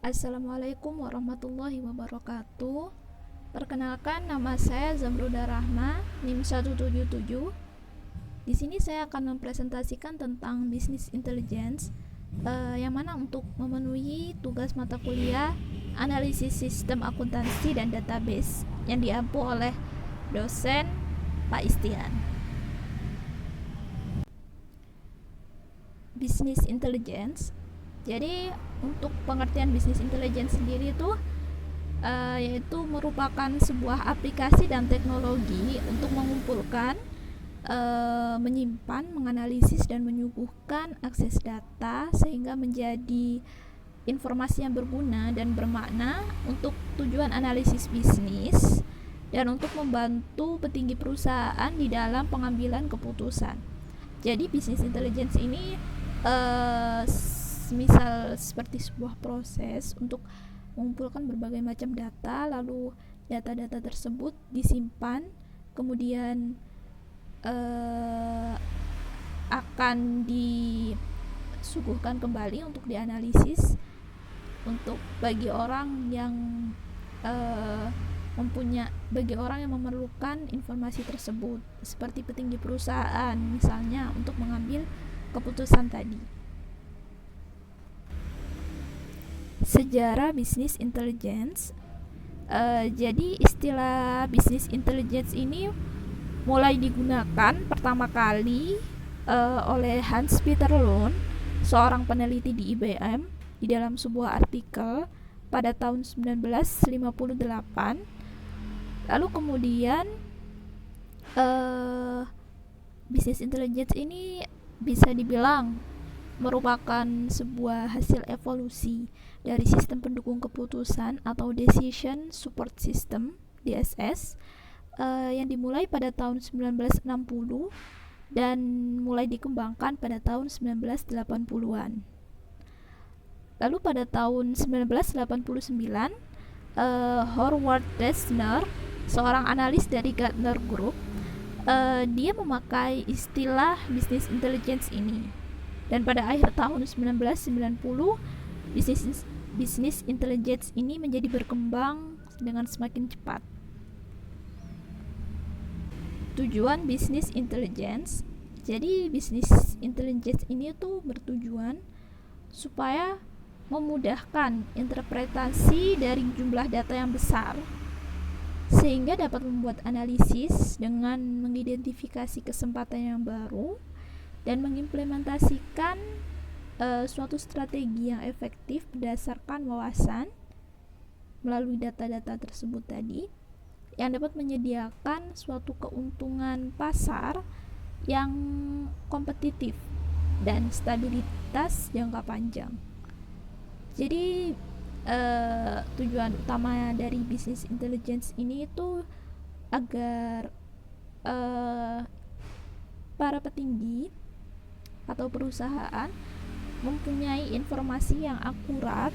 Assalamualaikum warahmatullahi wabarakatuh. Perkenalkan, nama saya Zamruda Rahma, NIM 177. Di sini saya akan mempresentasikan tentang bisnis intelligence, yang mana untuk memenuhi tugas mata kuliah analisis sistem akuntansi dan database yang diampu oleh dosen Pak Istian. Bisnis intelligence. Jadi untuk pengertian bisnis intelligence sendiri itu yaitu merupakan sebuah aplikasi dan teknologi untuk mengumpulkan, menyimpan, menganalisis dan menyuguhkan akses data sehingga menjadi informasi yang berguna dan bermakna untuk tujuan analisis bisnis dan untuk membantu petinggi perusahaan di dalam pengambilan keputusan. Jadi bisnis intelligence ini misal seperti sebuah proses untuk mengumpulkan berbagai macam data, lalu data-data tersebut disimpan, kemudian akan disuguhkan kembali untuk dianalisis untuk bagi orang yang memerlukan informasi tersebut, seperti petinggi perusahaan misalnya, untuk mengambil keputusan tadi. Sejarah bisnis intelligence. Jadi istilah bisnis intelligence ini mulai digunakan pertama kali oleh Hans Peter Lund, seorang peneliti di IBM, di dalam sebuah artikel pada tahun 1958. Lalu kemudian bisnis intelligence ini bisa dibilang merupakan sebuah hasil evolusi dari sistem pendukung keputusan atau Decision Support System (DSS) yang dimulai pada tahun 1960 dan mulai dikembangkan pada tahun 1980-an. Lalu pada tahun 1989, Howard Destner, seorang analis dari Gartner Group, dia memakai istilah bisnis intelligence ini. Dan pada akhir tahun 1990, bisnis intelligence ini menjadi berkembang dengan semakin cepat. Tujuan bisnis intelligence. Jadi bisnis intelligence ini tuh bertujuan supaya memudahkan interpretasi dari jumlah data yang besar, sehingga dapat membuat analisis dengan mengidentifikasi kesempatan yang baru dan mengimplementasikan suatu strategi yang efektif berdasarkan wawasan melalui data-data tersebut tadi, yang dapat menyediakan suatu keuntungan pasar yang kompetitif dan stabilitas jangka panjang. Jadi tujuan utama dari bisnis intelligence ini itu agar para petinggi atau perusahaan mempunyai informasi yang akurat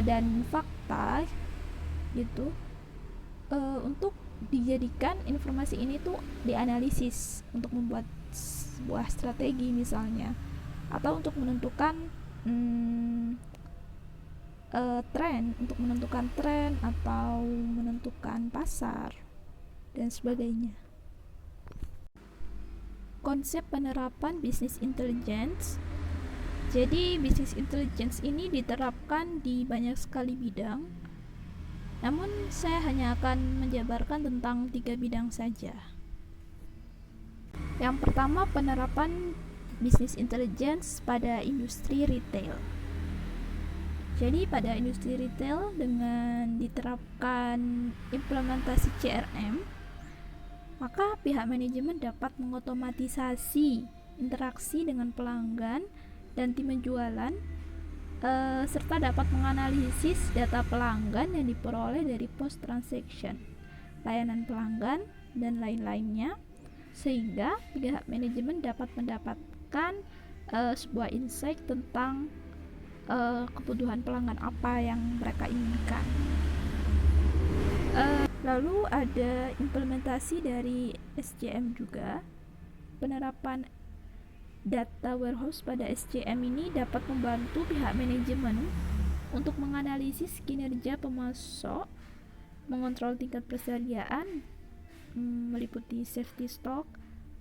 dan fakta gitu, untuk dijadikan informasi ini tuh dianalisis untuk membuat sebuah strategi misalnya, atau untuk menentukan tren atau menentukan pasar dan sebagainya. Konsep penerapan bisnis intelligence. Jadi bisnis intelligence ini diterapkan di banyak sekali bidang, namun saya hanya akan menjabarkan tentang 3 bidang saja. Yang pertama, penerapan bisnis intelligence pada industri retail. Jadi pada industri retail, dengan diterapkan implementasi CRM, maka pihak manajemen dapat mengotomatisasi interaksi dengan pelanggan dan tim penjualan, serta dapat menganalisis data pelanggan yang diperoleh dari post transaction, layanan pelanggan, dan lain-lainnya, sehingga pihak manajemen dapat mendapatkan sebuah insight tentang kebutuhan pelanggan apa yang mereka inginkan. Lalu ada implementasi dari SCM juga. Penerapan data warehouse pada SCM ini dapat membantu pihak manajemen untuk menganalisis kinerja pemasok, mengontrol tingkat persediaan, meliputi safety stock,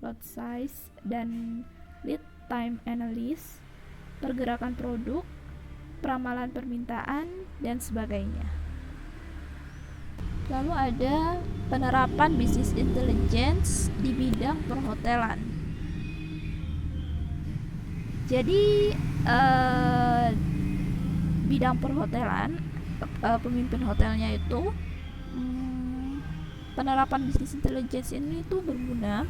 lot size, dan lead time analysis, pergerakan produk, peramalan permintaan, dan sebagainya. Lalu ada penerapan business intelligence di bidang perhotelan. Jadi bidang perhotelan, pemimpin hotelnya itu penerapan business intelligence ini itu berguna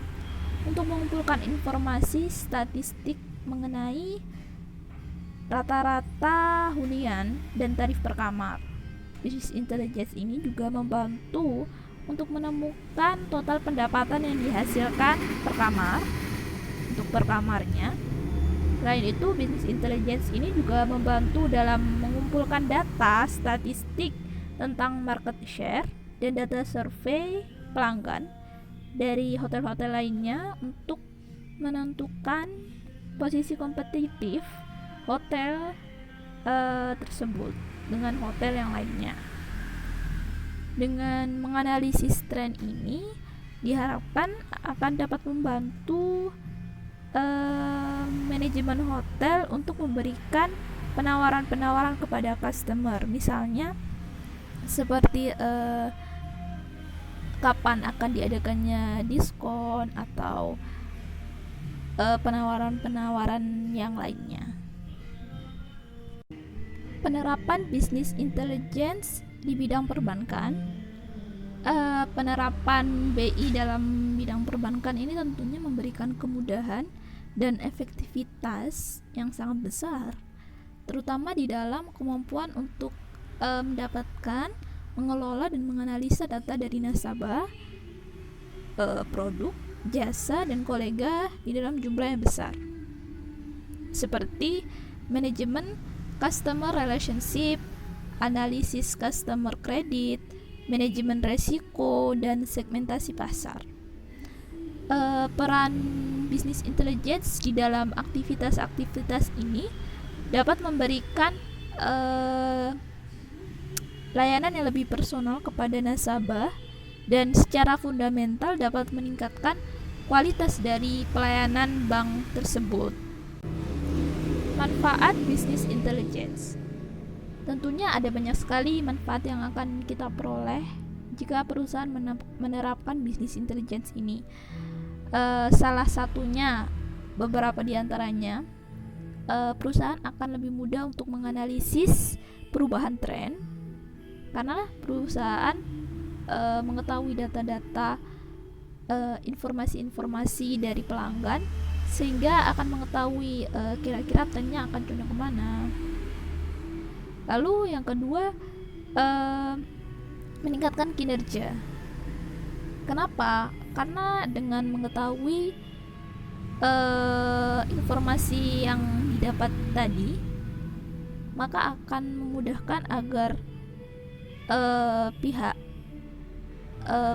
untuk mengumpulkan informasi statistik mengenai rata-rata hunian dan tarif per kamar. Business intelligence ini juga membantu untuk menemukan total pendapatan yang dihasilkan per kamar untuk per kamarnya. Selain itu, business intelligence ini juga membantu dalam mengumpulkan data statistik tentang market share dan data survei pelanggan dari hotel-hotel lainnya untuk menentukan posisi kompetitif hotel tersebut dengan hotel yang lainnya. Dengan menganalisis tren ini diharapkan akan dapat membantu manajemen hotel untuk memberikan penawaran-penawaran kepada customer, misalnya seperti kapan akan diadakannya diskon atau penawaran-penawaran yang lainnya. Penerapan business intelligence di bidang perbankan. Penerapan BI dalam bidang perbankan ini tentunya memberikan kemudahan dan efektivitas yang sangat besar, terutama di dalam kemampuan untuk mendapatkan, mengelola dan menganalisa data dari nasabah, produk, jasa, dan kolega di dalam jumlah yang besar, seperti manajemen customer relationship, analisis customer credit, manajemen resiko, dan segmentasi pasar. Peran business intelligence di dalam aktivitas-aktivitas ini dapat memberikan layanan yang lebih personal kepada nasabah dan secara fundamental dapat meningkatkan kualitas dari pelayanan bank tersebut. Manfaat business intelligence. Tentunya ada banyak sekali manfaat yang akan kita peroleh jika perusahaan menerapkan business intelligence ini. Salah satunya, beberapa di antaranya, perusahaan akan lebih mudah untuk menganalisis perubahan tren karena perusahaan mengetahui data-data, informasi-informasi dari pelanggan, sehingga akan mengetahui kira-kira trennya akan condong kemana. Lalu yang kedua, meningkatkan kinerja. Kenapa? Karena dengan mengetahui informasi yang didapat tadi, maka akan memudahkan agar pihak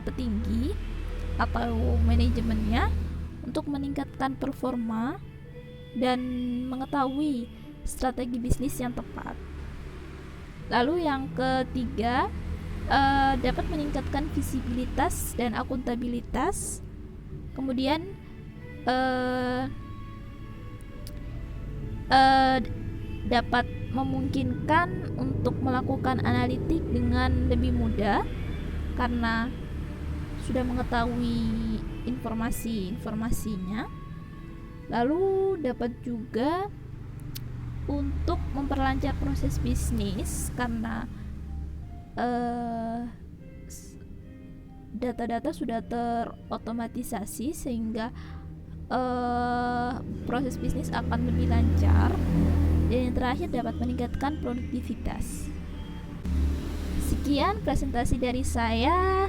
petinggi atau manajemennya untuk meningkatkan performa dan mengetahui strategi bisnis yang tepat. Lalu yang ketiga, dapat meningkatkan visibilitas dan akuntabilitas. Kemudian dapat memungkinkan untuk melakukan analitik dengan lebih mudah karena sudah mengetahui informasinya. Lalu dapat juga untuk memperlancar proses bisnis karena data-data sudah terotomatisasi sehingga proses bisnis akan lebih lancar. Dan yang terakhir dapat meningkatkan produktivitas. Sekian presentasi dari saya.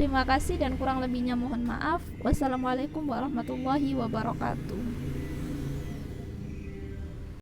Terima kasih dan kurang lebihnya mohon maaf. Wassalamualaikum warahmatullahi wabarakatuh.